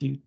Okay.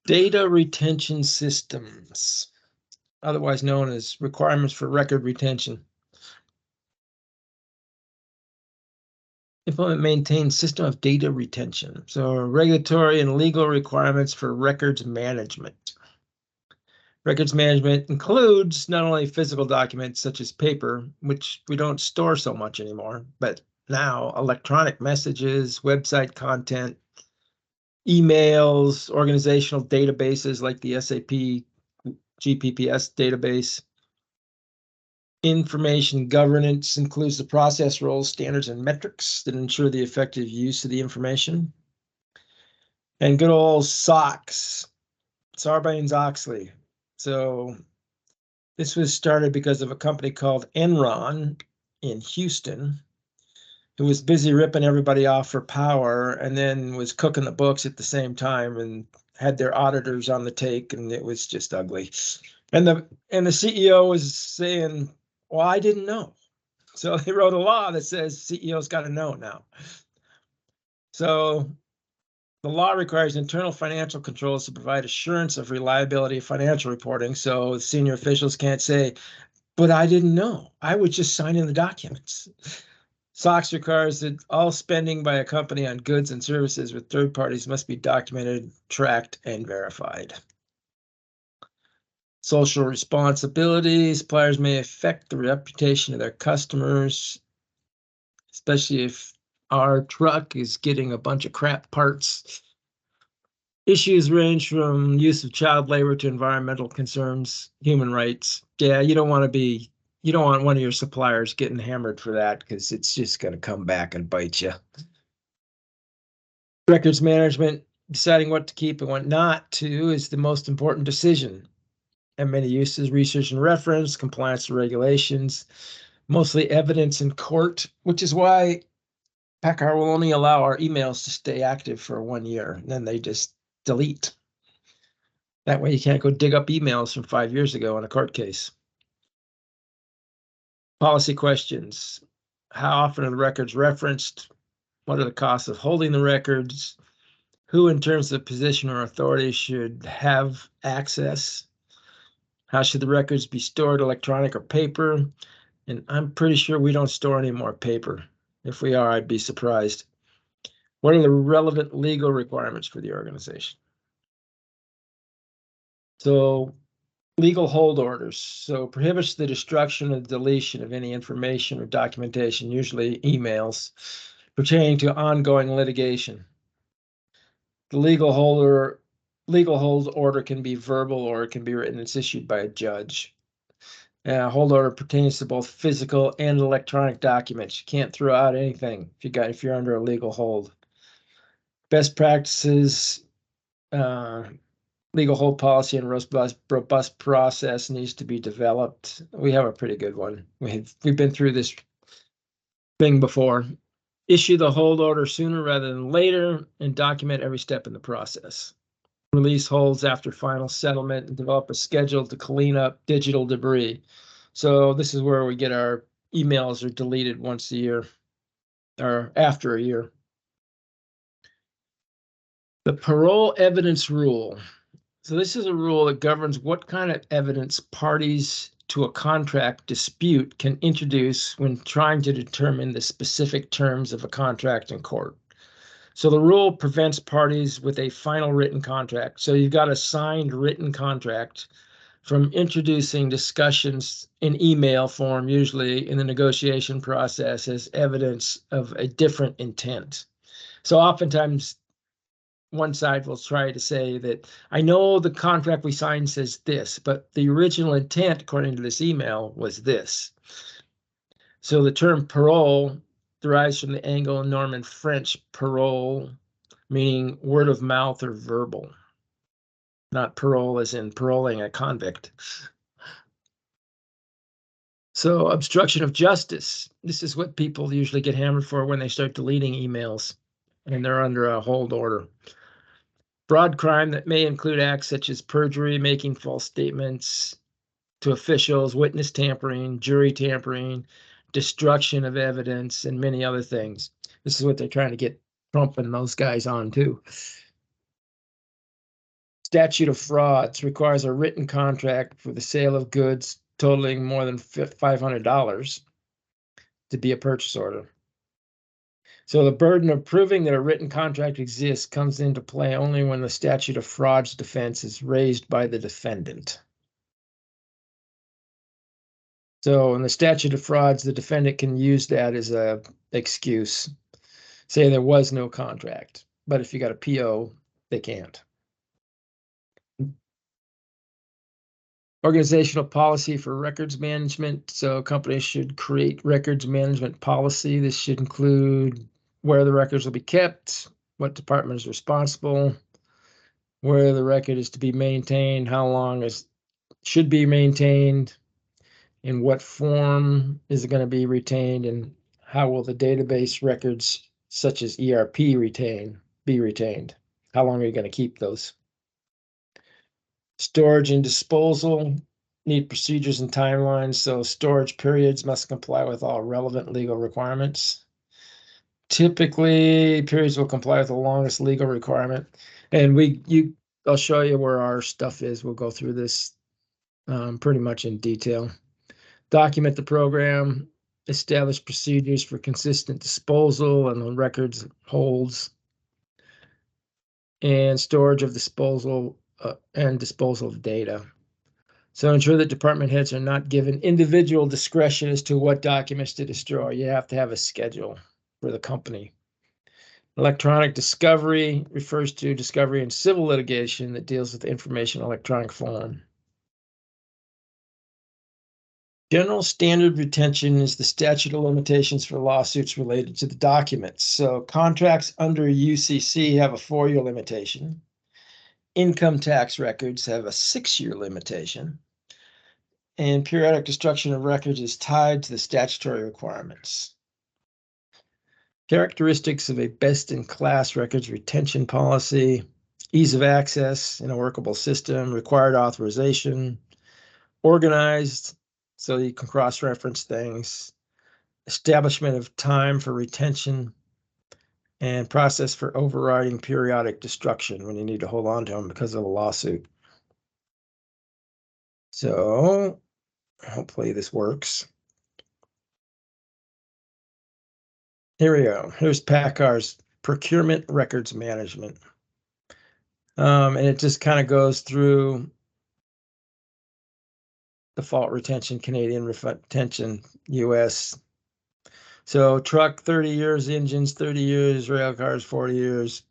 Data retention systems, otherwise known as requirements for record retention. Implement, maintain system of data retention. So regulatory and legal requirements for records management. Records management includes not only physical documents such as paper, which we don't store so much anymore, but now electronic messages, website content, emails, organizational databases like the SAP GPPS database. Information governance includes the process, roles, standards, and metrics that ensure the effective use of the information. And good old SOX, Sarbanes-Oxley. So this was started because of a company called Enron in Houston, who was busy ripping everybody off for power and then was cooking the books at the same time and had their auditors on the take, and it was just ugly. And the CEO was saying, well, I didn't know. So they wrote a law that says CEO's got to know now. So the law requires internal financial controls to provide assurance of reliability of financial reporting. So senior officials can't say, but I didn't know. I was just signing the documents. SOX requires that all spending by a company on goods and services with third parties must be documented, tracked, and verified. Social responsibility. Suppliers may affect the reputation of their customers, especially if our truck is getting a bunch of crap parts. Issues range from use of child labor to environmental concerns, human rights. Yeah, you don't want one of your suppliers getting hammered for that because it's just going to come back and bite you. Records management, deciding what to keep and what not to is the most important decision. And many uses, research and reference, compliance to regulations, mostly evidence in court, which is why PACCAR will only allow our emails to stay active for 1 year, and then they just delete. That way you can't go dig up emails from 5 years ago in a court case. Policy questions. How often are the records referenced? What are the costs of holding the records? Who in terms of position or authority should have access? How should the records be stored, electronic or paper? And I'm pretty sure we don't store any more paper. If we are, I'd be surprised. What are the relevant legal requirements for the organization? So legal hold orders. So prohibits the destruction or deletion of any information or documentation, usually emails, pertaining to ongoing litigation. The legal hold order can be verbal or it can be written. It's issued by a judge. Hold order pertains to both physical and electronic documents. You can't throw out anything if you're under a legal hold. Best practices, legal hold policy and robust process needs to be developed. We have a pretty good one. We've been through this thing before. Issue the hold order sooner rather than later and document every step in the process. Release holds after final settlement and develop a schedule to clean up digital debris. So this is where we get our emails are deleted once a year or after a year. The parole evidence rule. So this is a rule that governs what kind of evidence parties to a contract dispute can introduce when trying to determine the specific terms of a contract in court. So the rule prevents parties with a final written contract. So you've got a signed written contract from introducing discussions in email form, usually in the negotiation process, as evidence of a different intent. So oftentimes one side will try to say that I know the contract we signed says this, but the original intent, according to this email, was this. So the term parole derives from the Anglo-Norman French parole, meaning word of mouth or verbal, not parole as in paroling a convict. So obstruction of justice. This is what people usually get hammered for when they start deleting emails and they're under a hold order. Fraud crime that may include acts such as perjury, making false statements to officials, witness tampering, jury tampering, destruction of evidence, and many other things. This is what they're trying to get Trump and those guys on too. Statute of frauds requires a written contract for the sale of goods totaling more than $500 to be a purchase order. So the burden of proving that a written contract exists comes into play only when the statute of frauds defense is raised by the defendant. So in the statute of frauds, the defendant can use that as a excuse. Say there was no contract, but if you got a PO, they can't. Organizational policy for records management. So companies should create records management policy. This should include where the records will be kept, what department is responsible, where the record is to be maintained, how long it should be maintained, in what form is it going to be retained, and how will the database records such as ERP be retained? How long are you going to keep those? Storage and disposal need procedures and timelines, so storage periods must comply with all relevant legal requirements. Typically, periods will comply with the longest legal requirement. And I'll show you where our stuff is. We'll go through this pretty much in detail. Document the program, establish procedures for consistent disposal and the records holds, and storage of disposal and disposal of data. So ensure that department heads are not given individual discretion as to what documents to destroy. You have to have a schedule for the company. Electronic discovery refers to discovery in civil litigation that deals with information in electronic form. General standard retention is the statute of limitations for lawsuits related to the documents. So contracts under UCC have a 4-year limitation. Income tax records have a 6-year limitation. And periodic destruction of records is tied to the statutory requirements. Characteristics of a best-in-class records retention policy: ease of access in a workable system, required authorization, organized so you can cross-reference things, establishment of time for retention, and process for overriding periodic destruction when you need to hold on to them because of a lawsuit. So hopefully this works. Here we go. Here's PACCAR's procurement records management. And it just kind of goes through default retention, Canadian retention, US. So truck, 30 years, engines, 30 years, rail cars, 40 years,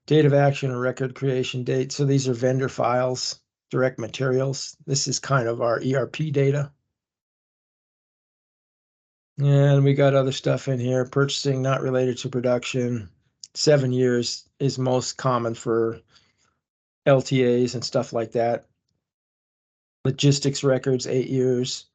date of action or record creation date. So these are vendor files, direct materials. This is kind of our ERP data. And we got other stuff in here. Purchasing not related to production. 7 years is most common for LTAs and stuff like that. Logistics records, 8 years.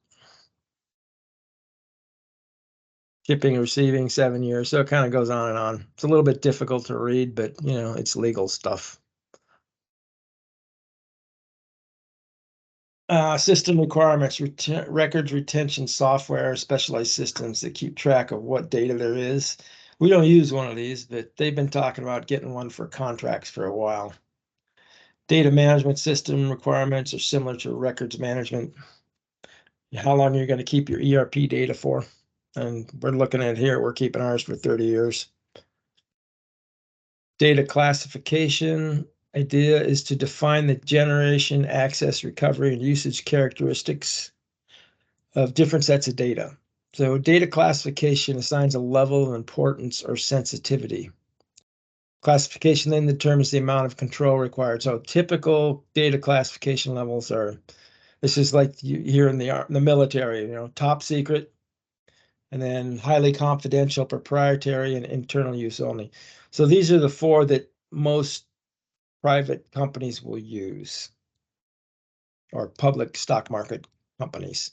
Shipping and receiving, 7 years. So it kind of goes on and on. It's a little bit difficult to read, but it's legal stuff. System requirements, records retention software, specialized systems that keep track of what data there is. We don't use one of these, but they've been talking about getting one for contracts for a while. Data management system requirements are similar to records management. How long are you going to keep your ERP data for? And we're looking at here, we're keeping ours for 30 years. Data classification idea is to define the generation, access, recovery, and usage characteristics of different sets of data. So data classification assigns a level of importance or sensitivity. Classification then determines the amount of control required. So typical data classification levels are, this is like you hear in the military, top secret, and then highly confidential, proprietary, and internal use only. So these are the 4 that most private companies will use, or public stock market companies,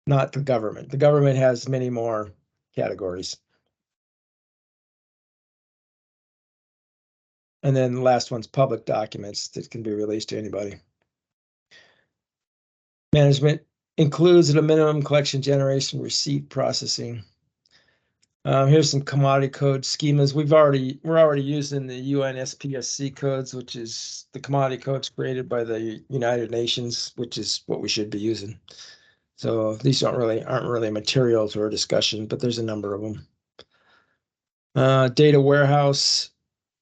not the government. The government has many more categories. And then the last one's public documents that can be released to anybody. Management includes at a minimum collection, generation, receipt, processing. Here's some commodity code schemas. We're already using the UNSPSC codes, which is the commodity codes created by the United Nations, which is what we should be using. So these aren't really material to our discussion, but there's a number of them. Data warehouse,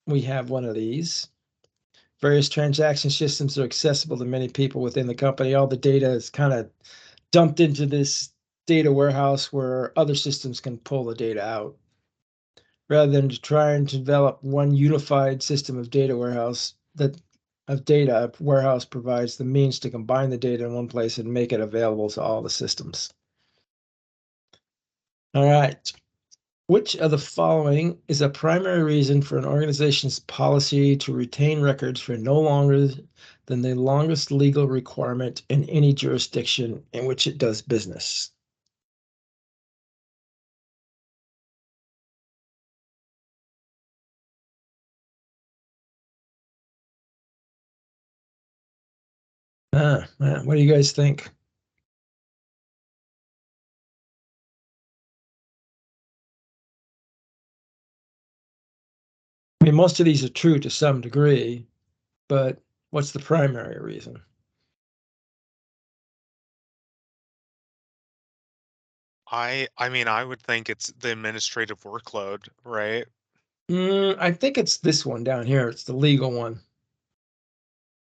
we have one of these. Various transaction systems are accessible to many people within the company. All the data is kind of dumped into this data warehouse where other systems can pull the data out. Rather than to try and develop one unified system of data, a warehouse provides the means to combine the data in one place and make it available to all the systems. All right. Which of the following is a primary reason for an organization's policy to retain records for no longer than the longest legal requirement in any jurisdiction in which it does business? What do you guys think? I mean, most of these are true to some degree, but what's the primary reason? I mean, I would think it's the administrative workload, right? I think it's this one down here. It's the legal one.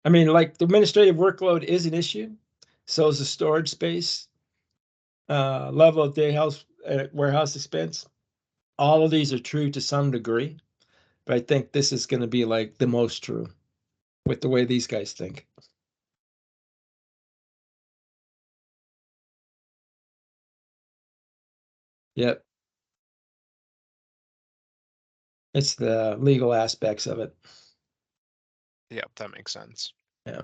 I mean, like the administrative workload is an issue. So is the storage space, level of warehouse expense. All of these are true to some degree, but I think this is going to be like the most true with the way these guys think. Yep, it's the legal aspects of it. Yep, that makes sense. Yeah.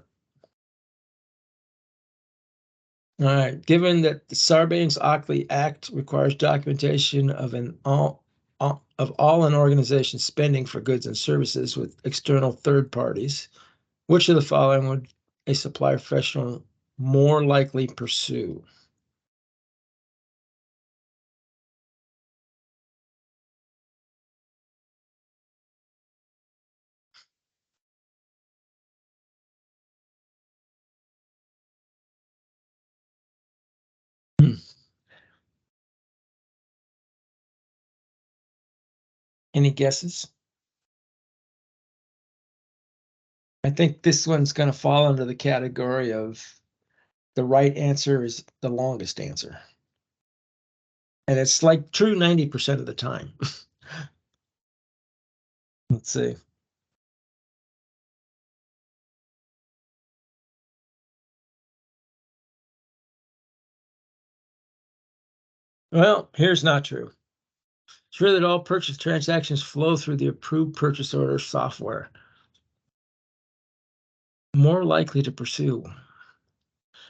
All right. Given that the Sarbanes-Oxley Act requires documentation of all an organization's spending for goods and services with external third parties, which of the following would a supply professional more likely pursue? Hmm. Any guesses? I think this one's going to fall under the category of the right answer is the longest answer. And it's like true 90% of the time. Let's see. Well, here's not true. It's true that all purchase transactions flow through the approved purchase order software. More likely to pursue.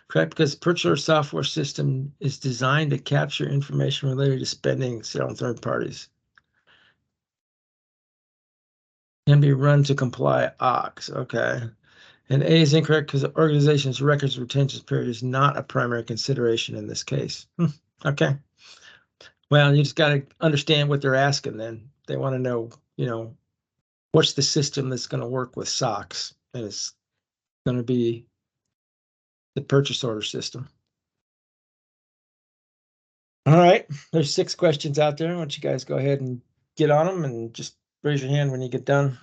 Correct, because purchase order software system is designed to capture information related to spending on third parties. Can be run to comply OX. Okay. And A is incorrect because the organization's records retention period is not a primary consideration in this case. Okay. Well, you just got to understand what they're asking then. They want to know, what's the system that's going to work with SOX? And it's going to be the purchase order system. All right. There's 6 questions out there. Why don't you guys go ahead and get on them and just raise your hand when you get done.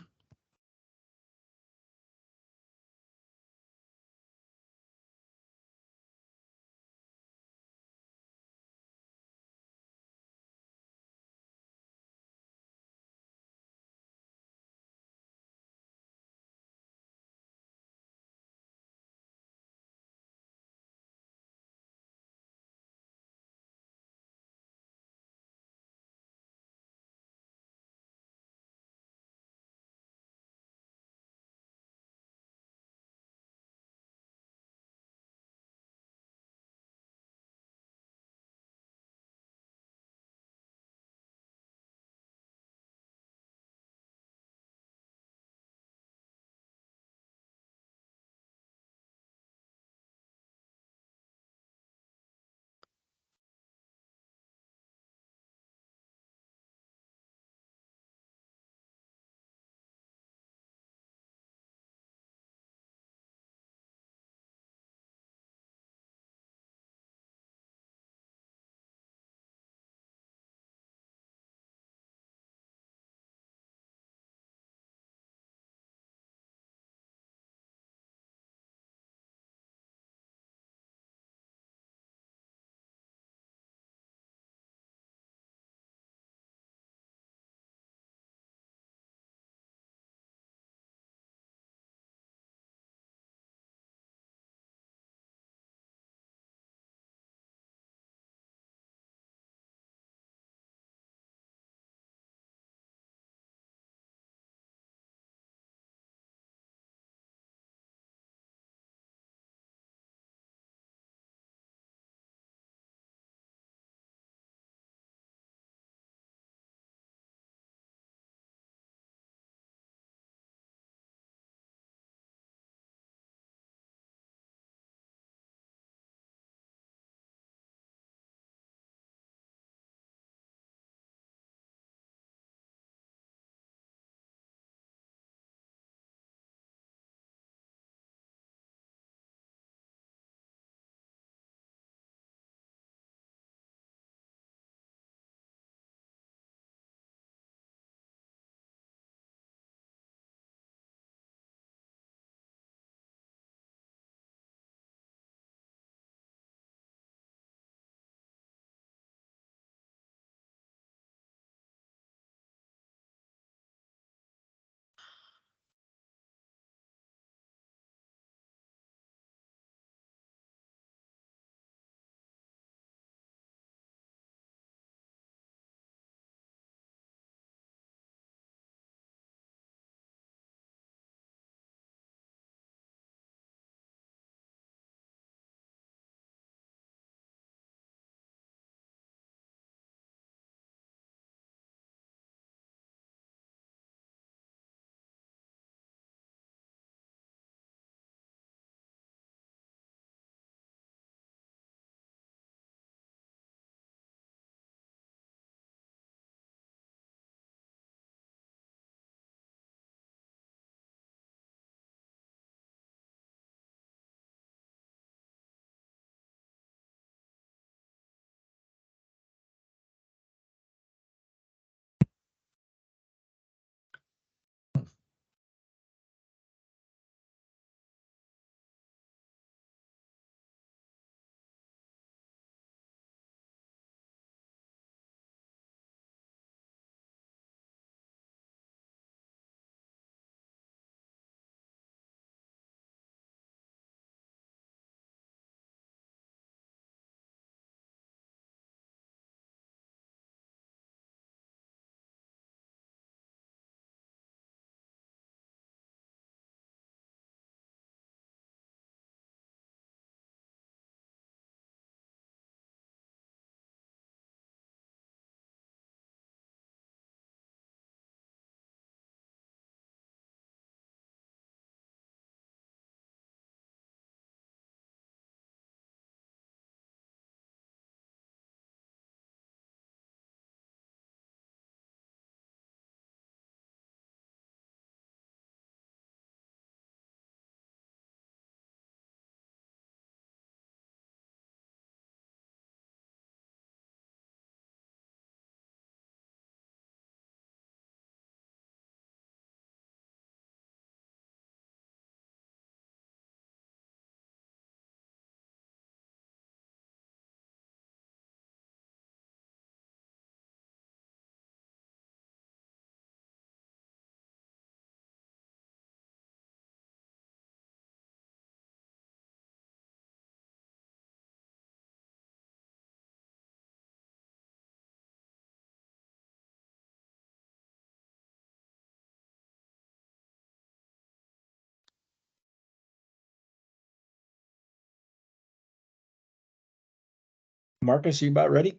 Marcus, you about ready?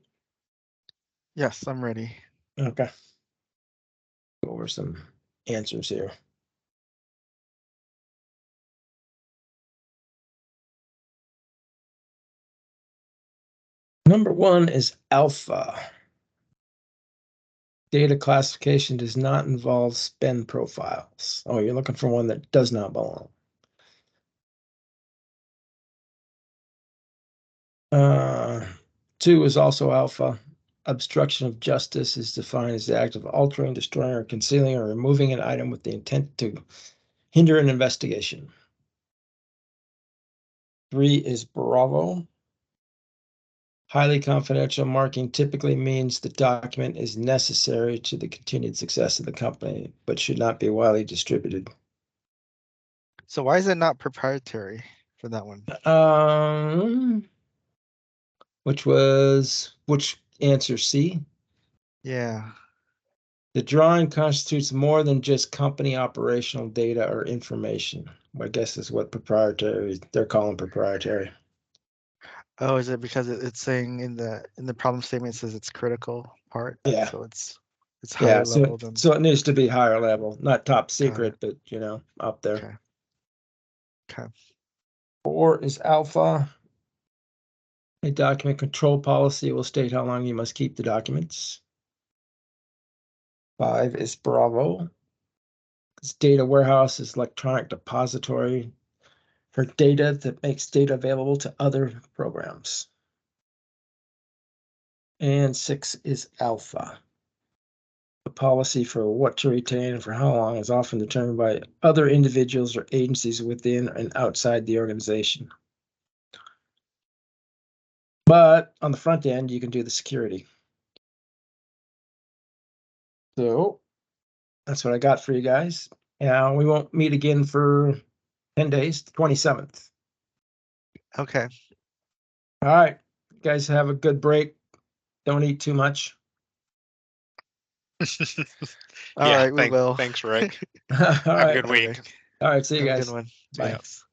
Yes, I'm ready. Okay. Go over some answers here. Number 1 is alpha. Data classification does not involve spend profiles. Oh, you're looking for one that does not belong. 2 is also alpha. Obstruction of justice is defined as the act of altering, destroying, or concealing or removing an item with the intent to hinder an investigation. 3 is Bravo. Highly confidential marking typically means the document is necessary to the continued success of the company, but should not be widely distributed. So why is it not proprietary for that one? Which answer C? Yeah. The drawing constitutes more than just company operational data or information. I guess is what they're calling proprietary. Oh, is it because it's saying in the problem statement it says it's critical part? Yeah. So it's Yeah, higher level than. so it needs to be higher level, not top Got secret, it. but up there. Okay. Okay. 4 is alpha. A document control policy will state how long you must keep the documents. 5 is Bravo. This data warehouse is electronic depository for data that makes data available to other programs. And 6 is alpha. The policy for what to retain and for how long is often determined by other individuals or agencies within and outside the organization. But on the front end, you can do the security. So that's what I got for you guys. And we won't meet again for 10 days, the 27th. Okay. All right. You guys have a good break. Don't eat too much. All right, we will. Thanks, Rick. All Have a right. good week. All right. See you Have a guys. good one. Bye. Thanks.